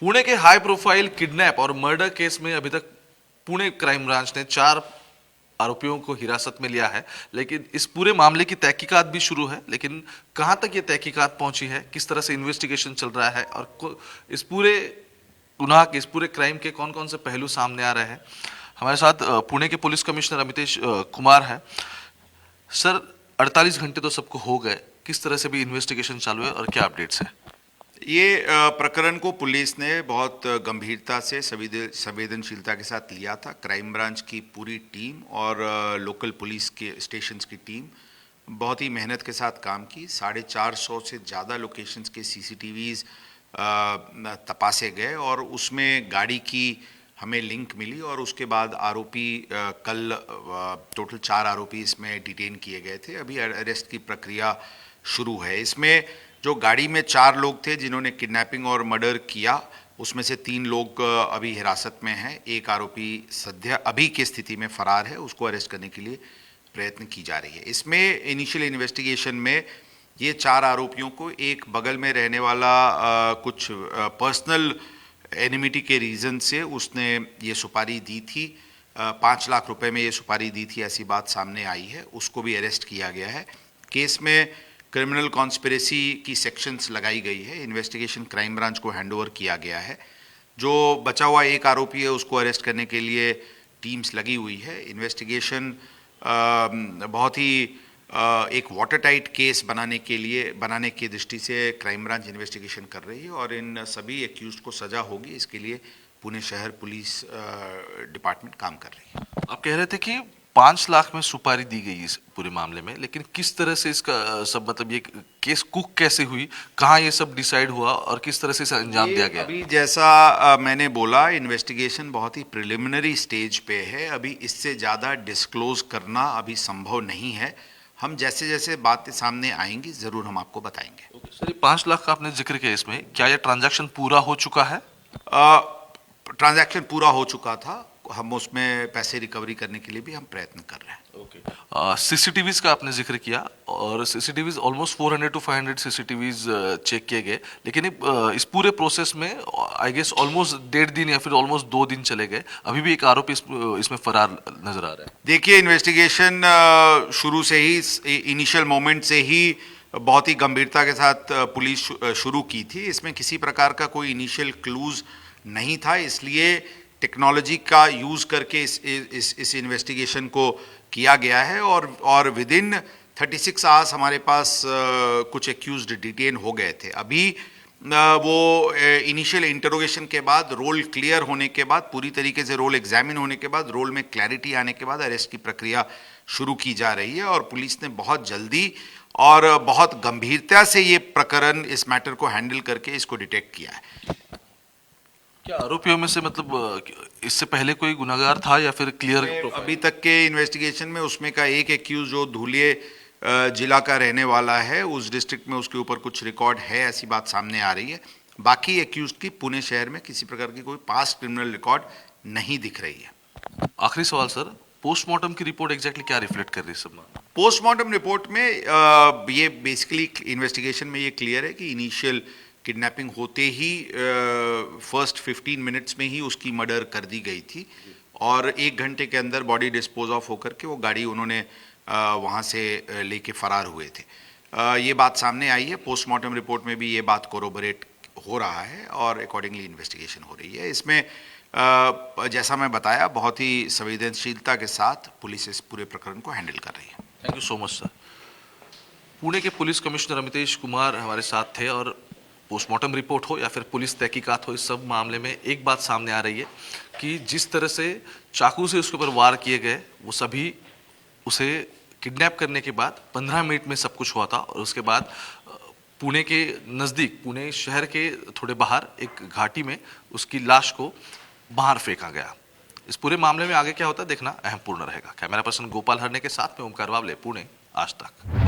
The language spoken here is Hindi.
पुणे के हाई प्रोफाइल किडनैप और मर्डर केस में अभी तक पुणे क्राइम ब्रांच ने 4 आरोपियों को हिरासत में लिया है, लेकिन इस पूरे मामले की तहकीकात भी शुरू है। लेकिन कहां तक ये तहकीकात पहुंची है, किस तरह से इन्वेस्टिगेशन चल रहा है और इस पूरे गुनाह के, इस पूरे क्राइम के कौन कौन से पहलू सामने आ रहे हैं, हमारे साथ पुणे के पुलिस कमिश्नर अमितेश कुमार है। सर, 48 घंटे तो सबको हो गए, किस तरह से भी इन्वेस्टिगेशन चालू है और क्या अपडेट्स है? ये प्रकरण को पुलिस ने बहुत गंभीरता से संवेदनशीलता के साथ लिया था। क्राइम ब्रांच की पूरी टीम और लोकल पुलिस के स्टेशंस की टीम बहुत ही मेहनत के साथ काम की। 450 से ज़्यादा लोकेशंस के सीसीटीवीज़ तपासे गए और उसमें गाड़ी की हमें लिंक मिली और उसके बाद आरोपी कल टोटल 4 आरोपी इसमें डिटेन किए गए थे। अभी अरेस्ट की प्रक्रिया शुरू है। इसमें जो गाड़ी में 4 लोग थे जिन्होंने किडनैपिंग और मर्डर किया, उसमें से 3 लोग अभी हिरासत में हैं। एक आरोपी सद्य अभी की स्थिति में फरार है, उसको अरेस्ट करने के लिए प्रयत्न की जा रही है। इसमें इनिशियल इन्वेस्टिगेशन में ये 4 आरोपियों को एक बगल में रहने वाला कुछ पर्सनल एनिमिटी के रीज़न से उसने ये सुपारी दी थी। 5 लाख रुपए में ये सुपारी दी थी, ऐसी बात सामने आई है। उसको भी अरेस्ट किया गया है। केस में क्रिमिनल कॉन्स्पिरेसी की सेक्शंस लगाई गई है। इन्वेस्टिगेशन क्राइम ब्रांच को हैंडओवर किया गया है। जो बचा हुआ एक आरोपी है उसको अरेस्ट करने के लिए टीम्स लगी हुई है। इन्वेस्टिगेशन बहुत ही एक वाटर टाइट केस बनाने की दृष्टि से क्राइम ब्रांच इन्वेस्टिगेशन कर रही है और इन सभी एक्यूज्ड को सजा होगी, इसके लिए पुणे शहर पुलिस डिपार्टमेंट काम कर रही है। आप कह रहे थे कि 5 लाख में सुपारी दी गई इस पूरे मामले में, लेकिन किस तरह से इसका सब, मतलब ये केस कुक कैसे हुई, कहाँ ये सब डिसाइड हुआ और किस तरह से इसे अंजाम दिया गया? अभी जैसा मैंने बोला, इन्वेस्टिगेशन बहुत ही प्रिलिमिनरी स्टेज पे है। अभी इससे ज़्यादा डिस्क्लोज करना अभी संभव नहीं है। हम जैसे जैसे बातें सामने आएंगी ज़रूर हम आपको बताएंगे। सर, ये 5 लाख का आपने जिक्र किया, इसमें क्या यह ट्रांजैक्शन पूरा हो चुका है? ट्रांजैक्शन पूरा हो चुका था। हम उसमें पैसे रिकवरी करने के लिए भी हम प्रयत्न कर रहे हैं। सीसीटीवीज का आपने जिक्र किया और CCTVs almost 400 to 500 CCTVs check किए गए, लेकिन इस पूरे प्रोसेस में आई गेस ऑलमोस्ट 1.5 दिन या फिर ऑलमोस्ट 2 दिन चले गए, अभी भी एक आरोपी इसमें फरार नजर आ रहा है। देखिए, इन्वेस्टिगेशन शुरू से ही, इनिशियल मोमेंट से ही बहुत ही गंभीरता के साथ पुलिस शुरू की थी। इसमें किसी प्रकार का कोई इनिशियल क्लूज नहीं था, इसलिए टेक्नोलॉजी का यूज़ करके इस इन्वेस्टिगेशन को किया गया है और विद इन 36 आवर्स हमारे पास कुछ एक्यूज्ड डिटेन हो गए थे। अभी वो इनिशियल इंटरोगेशन के बाद, रोल क्लियर होने के बाद, पूरी तरीके से रोल एग्जामिन होने के बाद, रोल में क्लैरिटी आने के बाद अरेस्ट की प्रक्रिया शुरू की जा रही है और पुलिस ने बहुत जल्दी और बहुत गंभीरता से ये प्रकरण, इस मैटर को हैंडल करके इसको डिटेक्ट किया है। क्या आरोपियों में से, मतलब इससे पहले कोई गुनाहगार था या फिर क्लियर? अभी तक के इन्वेस्टिगेशन में उसमें का एक एक्यूज जो धुलिये जिला का रहने वाला है, उस डिस्ट्रिक्ट में उसके ऊपर कुछ रिकॉर्ड है, ऐसी बात सामने आ रही है। बाकी एक्यूज की पुणे शहर में किसी प्रकार की कोई पास्ट क्रिमिनल रिकॉर्ड नहीं दिख रही है। आखिरी सवाल सर, पोस्टमार्टम की रिपोर्ट एग्जैक्टली क्या रिफ्लेक्ट कर रही है सब? पोस्टमार्टम रिपोर्ट में ये बेसिकली इन्वेस्टिगेशन में ये क्लियर है कि इनिशियल किडनैपिंग होते ही फर्स्ट 15 मिनट्स में ही उसकी मर्डर कर दी गई थी और 1 घंटे के अंदर बॉडी डिस्पोज ऑफ होकर के वो गाड़ी उन्होंने वहाँ से लेके फरार हुए थे। ये बात सामने आई है। पोस्टमार्टम रिपोर्ट में भी ये बात कोरोबोरेट हो रहा है और अकॉर्डिंगली इन्वेस्टिगेशन हो रही है। इसमें जैसा मैं बताया, बहुत ही संवेदनशीलता के साथ पुलिस इस पूरे प्रकरण को हैंडल कर रही है। Thank you so much sir. Pune के पुलिस कमिश्नर अमितेश कुमार हमारे साथ थे और पोस्टमार्टम रिपोर्ट हो या फिर पुलिस तहकीकात हो, इस सब मामले में एक बात सामने आ रही है कि जिस तरह से चाकू से उसके ऊपर वार किए गए, वो सभी उसे किडनैप करने के बाद 15 मिनट में सब कुछ हुआ था और उसके बाद पुणे के नज़दीक, पुणे शहर के थोड़े बाहर एक घाटी में उसकी लाश को बाहर फेंका गया। इस पूरे मामले में आगे क्या होता है देखना अहम पूर्ण रहेगा। कैमरा पर्सन गोपाल हरने के साथ में ओमकार वावले, पुणे, आज तक।